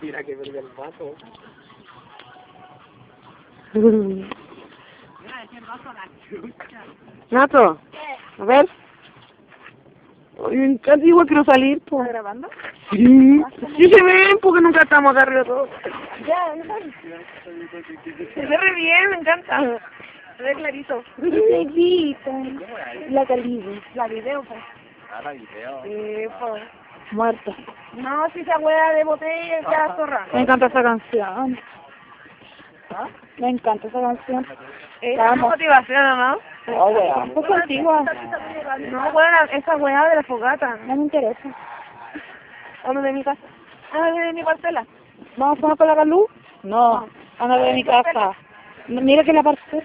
Mira que perdió el vaso. Nato, a ver. Ay, me encanta, igual quiero salir, pues. ¿Estás grabando? Sí. Sí se ven, porque nunca estamos acá arriba todos. Ya, se ve re bien, me encanta. Se ve clarito. Clarito. La calidad. La video, pues. Ah, la video. Sí, pues. Muerta. No, si esa hueá de botella ya zorra. Me encanta esa canción. ¿Ah? Me encanta esa canción. Es Vamos. motivación, ¿no? Oh, weón. Un poco antigua. No, hueá, esa hueá de la fogata. No me interesa. ¿O no de mi casa? Ah, de mi parcela. ¿Vamos a con la Calú? No. Anda de mi casa. No, mira que la parcela.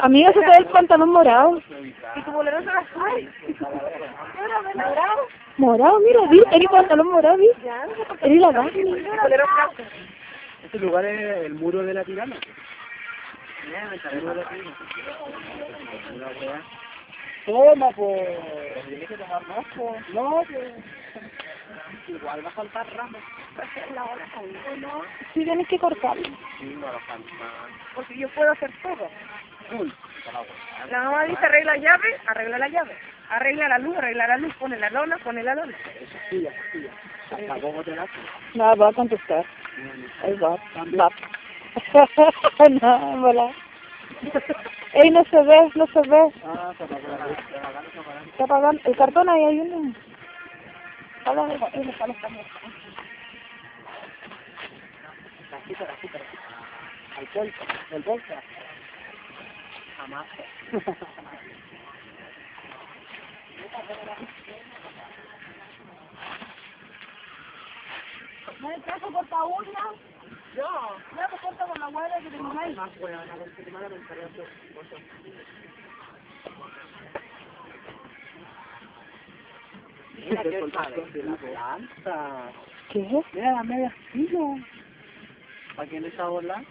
Amiga, se te ve el pantalón morado. ¿Y tu bolero se las trae? ¿Morado? Morado, mira, vi, eres pantalón morado, vi. Ya, no sé por qué. Eres la Dani. Bolero blanco. Este lugar es el muro de la tirana. Toma, pues. Tienes que tomar más, pues. No, pues. Igual va a faltar ramos. Sí, tienes que cortarlo. Sí, no va a faltar. Porque yo puedo hacer todo. La mamá dice arregla la llave. Arregla la luz, pone la lona. Eso es tuya, eso es tuya. Tampoco te la haces. No, va a contestar. Ahí va. Va. No, hola. Ey, no se ve, no se ve. Ah, se apagó la luz. Está apagando. El cartón ahí hay uno. Hola, Cajita. Al bolsa, el bolsa. Jamás. ¿No hay caso corta uña? Yo. Ya, pues corta con la hueá que tengo ahí. Más hueá, a ver si te manda el carrete. Mira que el pastor de la planta. ¿qué es? Mira la media fila. ¿Para quién está volando?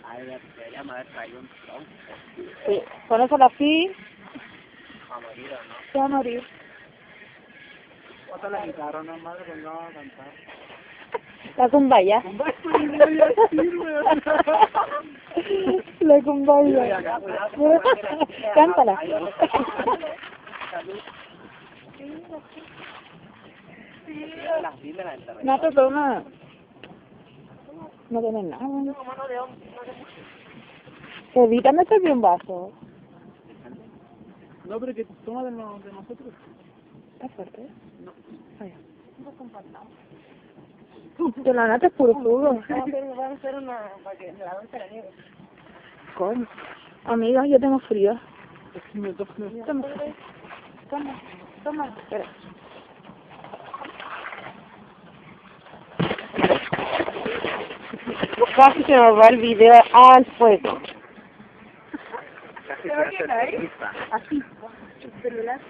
Ay, deberíamos haber traído un tronco. Sí, con eso la fi A morir, ¿o no? se va a morir. Bota la guitarra nomás, le pongamos a cantar. La cumbaya. La cumbaya. Cántala. La fila del terreno. No te toma. No tienes nada. Evítame este bien vaso. No, pero que toma de nosotros. ¿Está fuerte? No. De la nata es puro jugo. Vamos a hacer una para que la danza la nieve. ¿Cómo? Amiga, yo tengo frío. Toma. Espera. Casi se nos va el video al fuego. Casi ¿Te va a quedar ahí? Así. El celular.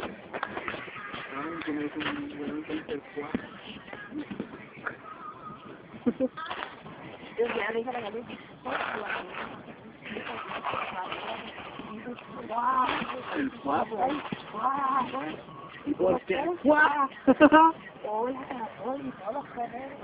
Yo ya le dije a la luz. El guapo. ¿Y por qué? ¡Guau! Hola, todos los perros.